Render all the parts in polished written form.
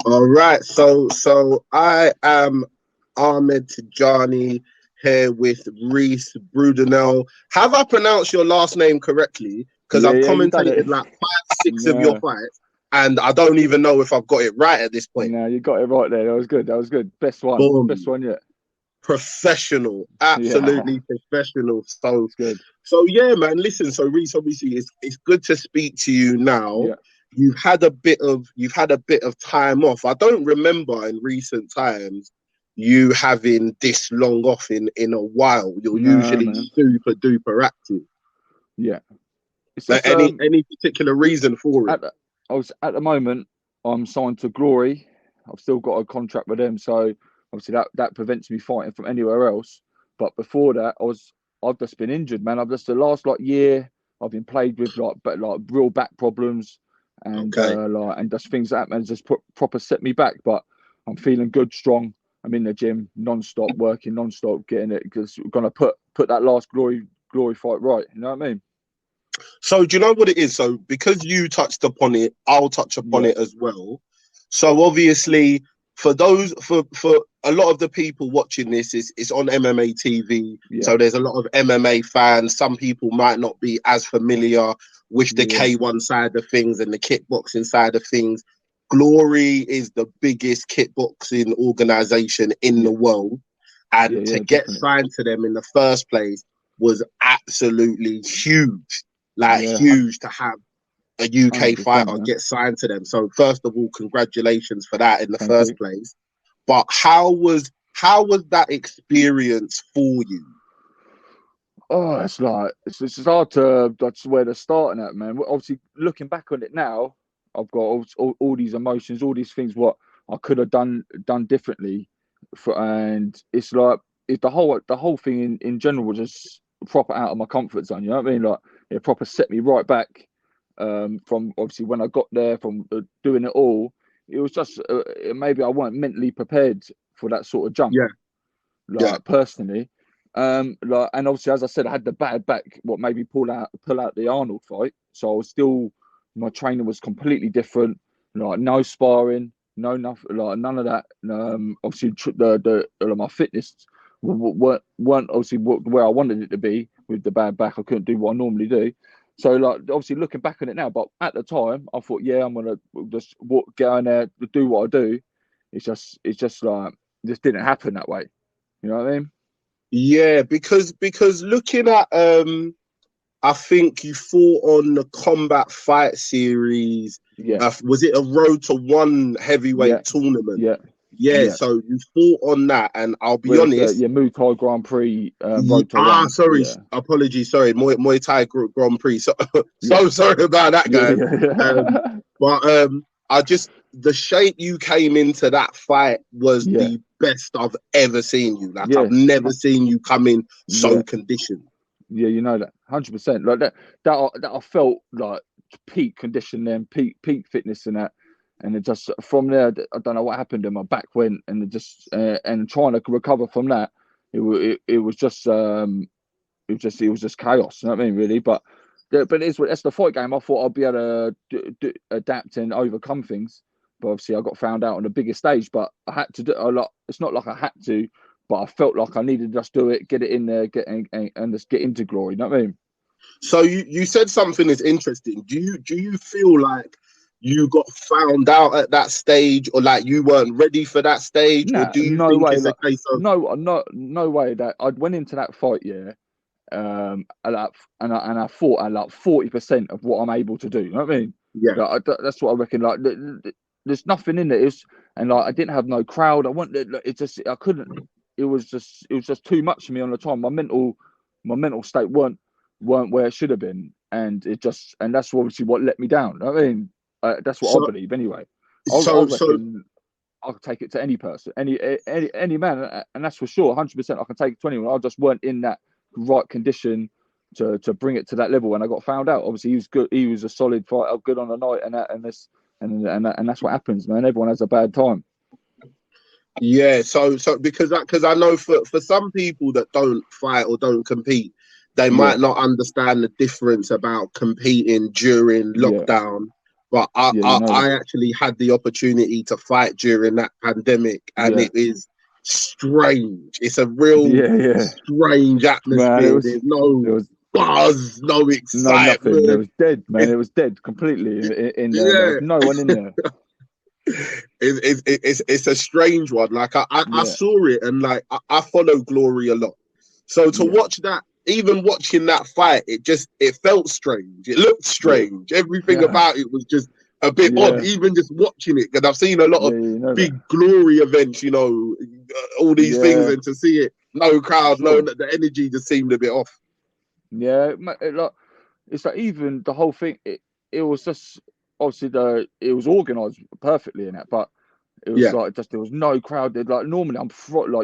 All right, so I am Ahmed Tijani here with Rhys Brudenell. Have I pronounced your last name correctly? Because Yeah, I've yeah, you done commentated it. like five, six of your No, fights, and I don't even know if I've got it right at this point. no, you got it right there. That was good. That was good. Best Boom, one yet. professional, Yeah, absolutely professional. So, it's good. so yeah, man. Listen, so Rhys, obviously, it's good to speak to you now. Yeah, You've had a bit of time off. I don't remember in recent times you having this long off in a while. You're no, usually man. super duper active. Yeah, it's Like just any particular reason for it? at the, I was at the moment I'm signed to Glory. I've still got a contract with them, so obviously that prevents me fighting from anywhere else. But before that, I've just been injured, man. I've just the last like year I've been plagued with like real back problems and Okay. and just things that man just proper set me back. But I'm feeling good, strong. I'm in the gym non-stop, working non-stop, getting it because we're gonna put that last glory fight right. You know what I mean? So do you know what it is? So because you touched upon it, I'll touch upon Yeah, it as well. So obviously, for a lot of the people watching this, it's on MMA TV. yeah, So there's a lot of MMA fans. Some people might not be as familiar with the yeah, K1 side of things and the kickboxing side of things. Glory is the biggest kickboxing organization in the yeah, world. yeah, And to yeah, get definitely. signed to them in the first place was absolutely huge, like Yeah, huge to have a UK 100%, fighter man. get signed to them. So first of all, congratulations for that in the Thank first you. place. But how was that experience for you? Oh, it's hard to that's where to start in that, man. Obviously, looking back on it now, I've got all these emotions, all these things what I could have done differently, and it's like it, the whole thing in general was just proper out of my comfort zone. You know what I mean? Like it proper set me right back from obviously when I got there from doing it all. It was just maybe I weren't mentally prepared for that sort of jump, Yeah, yeah, like personally. Like and obviously as I said, I had the bad back, what made me pull out the Arnold fight. So I was still my training was completely different, like no sparring, no nothing, like none of that. Obviously the my fitness weren't obviously where I wanted it to be with the bad back. I couldn't do what I normally do. So like obviously looking back on it now, but at the time I thought, yeah, I'm gonna just get in there, do what I do. It's just like this didn't happen that way. You know what I mean? yeah. Because looking at I think you fought on the Combat Fight series. Yeah, Was it a Road to One yeah, heavyweight tournament? yeah, Yeah, yeah. so you fought on that, and I'll be Where it's the honest. Muay Thai Grand Prix Road to One. Sorry, Yeah, apologies, sorry, Muay Thai Grand Prix. So, yeah, so sorry about that, yeah, guys. yeah, Um, yeah. but I just the shape you came into that fight was Yeah, the best I've ever seen you. Like I've yeah, never seen you come in yeah, so conditioned. yeah. You know that 100%. Like that I felt like peak condition, then peak fitness and that. And it just from there, I don't know what happened. And my back went, and it just and trying to recover from that, it was just it was just chaos. You know what I mean? Really, but that's the fight game. I thought I'd be able to adapt and overcome things, but obviously I got found out on the biggest stage. But I had to do a lot. It's not like I had to, but I felt like I needed to just do it, get it in there, and just get into glory. You know what I mean? So you said something is interesting. Do you feel like you got found out at that stage, or like you weren't ready for that stage, or Nah, do you no think way. it's a Like case of no way that I went into that fight. Yeah, and I fought at like 40% of what I'm able to do. You know what I mean? yeah? That's what I reckon. Like, there's nothing in it. And like I didn't have no crowd. I wanted it just I couldn't. It was just too much for me on the time. My mental state weren't where it should have been, and that's obviously what let me down. You know what I mean, that's what I So believe anyway. I so reckon I could take it to any person, any man, and that's for sure. 100%, I can take it to anyone. I just weren't in that right condition to bring it to that level. And I got found out. Obviously, he was good. He was a solid fighter, good on the night, and that's what happens, man. Everyone has a bad time. yeah, so because I know for some people that don't fight or don't compete, they Yeah, might not understand the difference about competing during yeah, lockdown but I actually had the opportunity to fight during that pandemic, and it is strange. It's a real strange atmosphere. Man, there's no buzz, no excitement. No, nothing. It was dead, man. It was dead completely in there. There was no one in there. It's a strange one. Like I saw it, and like I follow Glory a lot. So to watch that, even watching that fight, it felt strange. It looked strange. Everything about it was just a bit odd. Even just watching it, because I've seen a lot of big Glory events, all these things, and to see it, no crowd, the energy just seemed a bit off. Yeah, it's like even the whole thing. It was just obviously it was organised perfectly in that, but it was like just there was no crowd. Like normally,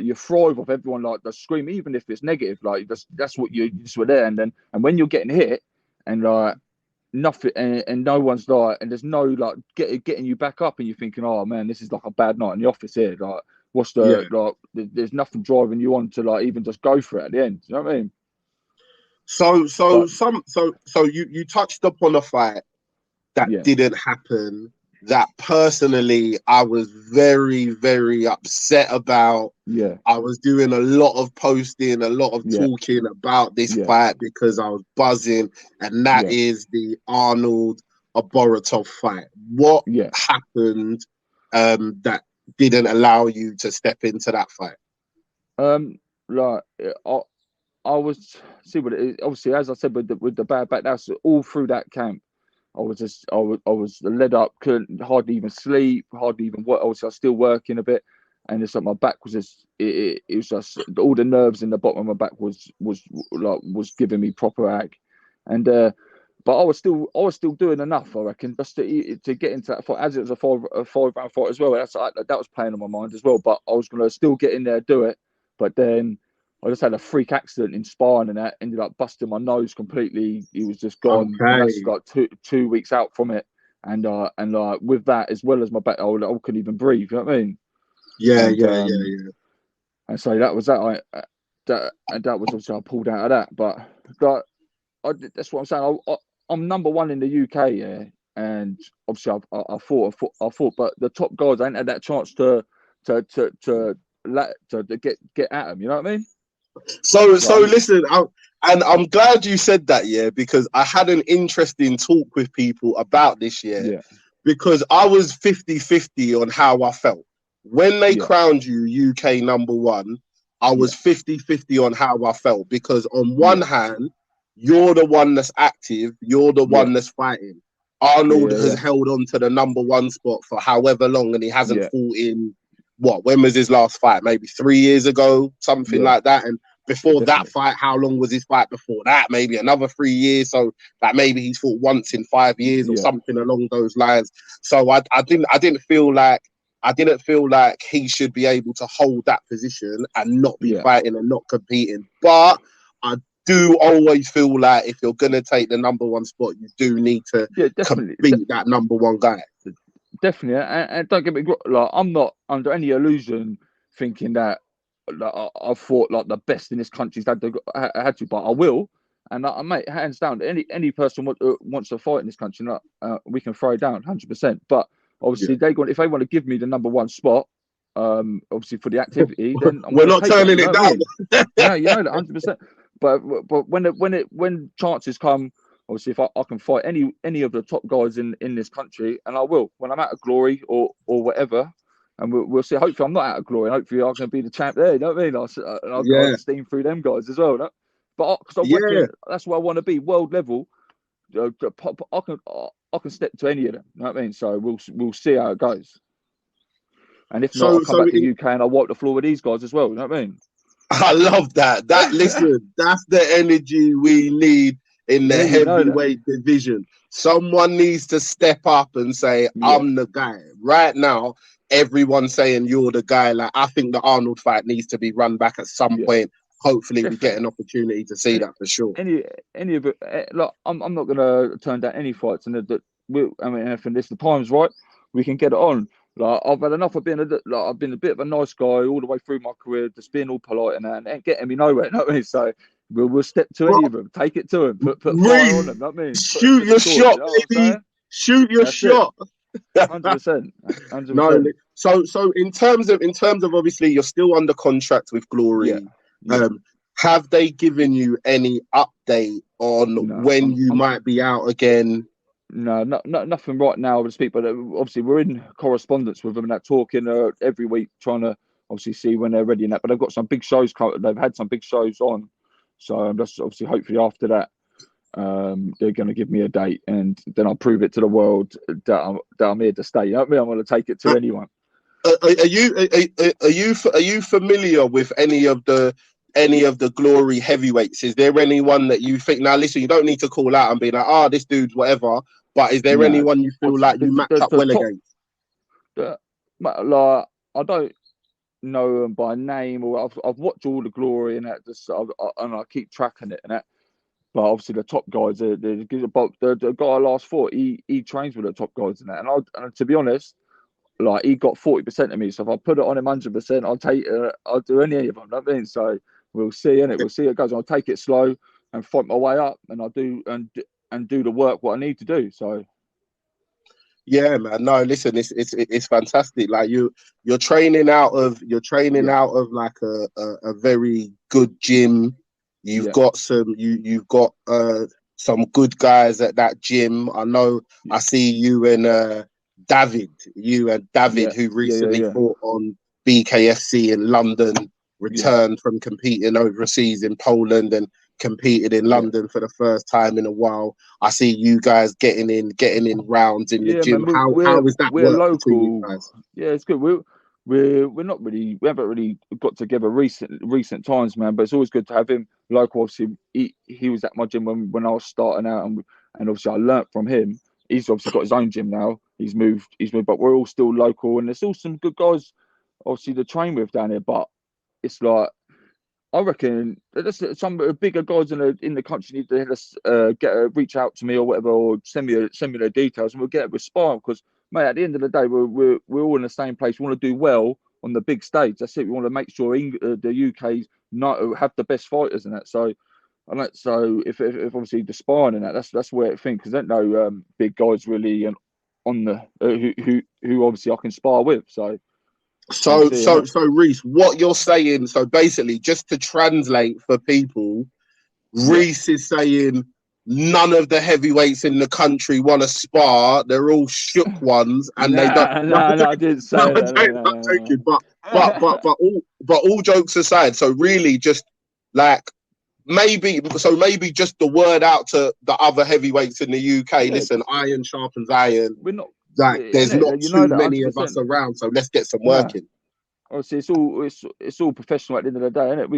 you thrive off everyone like the scream, even if it's negative. Like that's what you just were there, and when you're getting hit and like nothing, and no one's like, and there's no like getting you back up, and you're thinking, oh man, this is like a bad night in the office here. Like what's like? There's nothing driving you on to like even just go for it at the end. You know what I mean? So you touched upon a fight that didn't happen, that personally I was very, very upset about. I was doing a lot of posting, a lot of talking about this fight because I was buzzing, and that is the Arnold Oborotov fight. What happened that didn't allow you to step into that fight? I was see what it is. Obviously, as I said, with the bad back, that's all through that camp. I was led up, couldn't hardly even sleep, hardly even work. Obviously, I was still working a bit, and it's like my back was just it was just all the nerves in the bottom of my back was giving me proper ag, and but I was still doing enough, I reckon, just to get into that fight. As it was a five round fight as well, that was playing on my mind as well. But I was gonna still get in there, do it, but then I just had a freak accident in sparring, and that ended up busting my nose completely. He was just gone. And that's got 2 weeks out from it, and with that as well as my back, I couldn't even breathe. You know what I mean? Yeah. And so that was that. That was obviously I pulled out of that, but that's what I'm saying. I'm number one in the UK, and obviously I fought, but the top guys I ain't had that chance to get at them. You know what I mean? So listen, I'm glad you said that, because I had an interesting talk with people about this, because I was 50-50 on how I felt. When they crowned you UK number one, I was 50-50 on how I felt, because on one hand, you're the one that's active, you're the one that's fighting. Arnold has held on to the number one spot for however long, and he hasn't fought in when was his last fight? Maybe 3 years ago, something like that. And before that fight, how long was his fight before that? Maybe another 3 years. So that maybe he's fought once in 5 years or something along those lines. So I didn't feel like he should be able to hold that position and not be fighting and not competing. But I do always feel like if you're gonna take the number one spot, you do need to beat that number one guy. Definitely, and don't get me wrong, like I'm not under any illusion thinking that I fought like the best in this country's had to, but I will. And mate, hands down, any person wants to fight in this country, we can throw it down 100%. But obviously, if they want to give me the number one spot, obviously for the activity, then we're not turning it down. Yeah, you know that 100%. But when chances come. Obviously, if I can fight any of the top guys in this country, and I will when I'm out of Glory or whatever, and we'll see. Hopefully, I'm not out of Glory. Hopefully, I can be the champ there. You know what I mean? I'll steam through them guys as well. No? But because I reckon that's where I want to be, world level. I can step to any of them. You know what I mean? So we'll see how it goes. And if not, I'll come back to the UK and I'll wipe the floor with these guys as well. You know what I mean? I love that. Listen, that's the energy we need in the heavyweight division. Someone needs to step up and say, I'm the guy. Right now, everyone's saying you're the guy. Like, I think the Arnold fight needs to be run back at some point. Hopefully, we get an opportunity to see that for sure. Any of it, like, I'm not going to turn down any fights. And if the time's right, we can get it on. Like, I've had enough of being I've been a bit of a nice guy all the way through my career, just being all polite and that, and it ain't getting me nowhere. You know what I mean? So we'll step to any of them, take it to them, put fire on them. You know what I mean? Shoot your shot, baby. Shoot your shot. 100%. No, so in terms of obviously you're still under contract with Glory. Have they given you any update on when you might be out again? No, nothing right now to speak. But obviously we're in correspondence with them and that, talking every week, trying to obviously see when they're ready and that. But they've got some big shows. They've had some big shows on, so I'm just obviously hopefully after that. They're going to give me a date, and then I'll prove it to the world that I'm here to stay. You know what I mean? I'm going to take it to anyone. Are you familiar with any of the Glory heavyweights? Is there anyone that you think? Now, listen, you don't need to call out and be like, this dude's whatever. But is there anyone you feel like you match up well against? Like, I don't know them by name, or I've watched all the Glory and that, and I keep tracking it and that. But obviously the top guys, the guy I last fought, he trains with the top guys and that. And to be honest, like, he got 40% of me. So if I put it on him 100%, I'll do any of them. You know what I mean? So we'll see, innit? We'll see how it goes. I'll take it slow and fight my way up, and I'll do the work what I need to do. So yeah, man. No, listen, it's fantastic. Like, you're training out of like a very good gym. You've got some good guys at that gym. I know. I see you and David, who recently fought on BKFC in London, returned from competing overseas in Poland and competed in London for the first time in a while. I see you guys getting in rounds in the gym. Man, how is that? We're local. Yeah, it's good. We haven't really got together recent times, man. But it's always good to have him local. Obviously, he was at my gym when I was starting out, and obviously I learnt from him. He's obviously got his own gym now. He's moved, but we're all still local, and there's still some good guys, obviously, to train with down here. But it's like, I reckon there's some bigger guys in the country need to reach out to me or whatever, or send me their details, and we'll get a sparring. Because, mate, at the end of the day, we're all in the same place. We want to do well on the big stage. That's it. We want to make sure the UK's have the best fighters in that. So, if obviously the sparring and that's where I think, because there's no big guys really on the who obviously I can spar with. So Rhys, what you're saying, so basically, just to translate for people, Rhys is saying none of the heavyweights in the country want to spar. They're all shook ones, and they don't. No, I didn't say that. But all jokes aside, so really, just like maybe just the word out to the other heavyweights in the UK. Yeah. Listen, iron sharpens iron. We're not. Like, there's not too many of us around, so let's get some work in. Obviously, it's all professional at the end of the day, isn't it?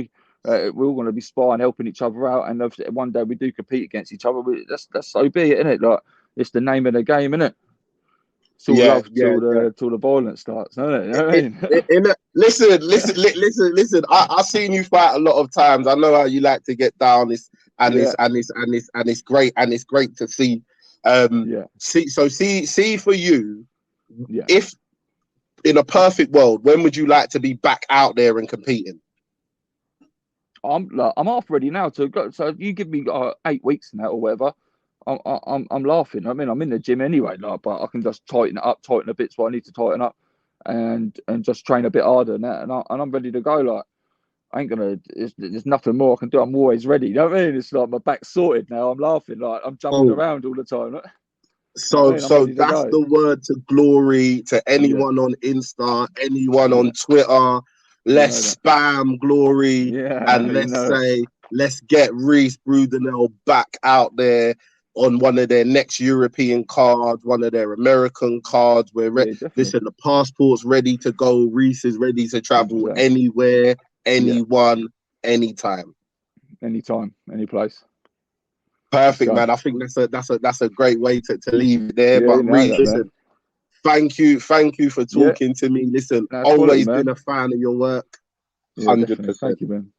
We're all going to be sparring, helping each other out, and if one day we do compete against each other, that's so be it, isn't it? Like, it's the name of the game, isn't it? It's all love till the violence starts, isn't it? You know what I mean? Listen. I've seen you fight a lot of times. I know how you like to get down. It's great, and it's great to see. See for you, if in a perfect world, when would you like to be back out there and competing? I'm half ready now to go. So you give me 8 weeks in that or whatever, I'm laughing. I mean, I'm in the gym anyway, like, but I can just tighten a bit what I need to tighten up, and just train a bit harder and that, and I'm ready to go. Like, I ain't gonna. There's nothing more I can do. I'm always ready. You know what I mean? It's like my back's sorted now. I'm laughing, like I'm jumping around all the time. Like, so that's the word to Glory, to anyone on Insta, anyone on Twitter. Let's spam Glory, and let's get Rhys Brudenell back out there on one of their next European cards, one of their American cards. We're ready. Listen, the passport's ready to go. Rhys is ready to travel anywhere, anyone, anytime, any place. Perfect, man. I think that's a great way to leave it there. But Rhys, listen, thank you for talking to me. Listen, always been a fan of your work. 100%. Thank you, man.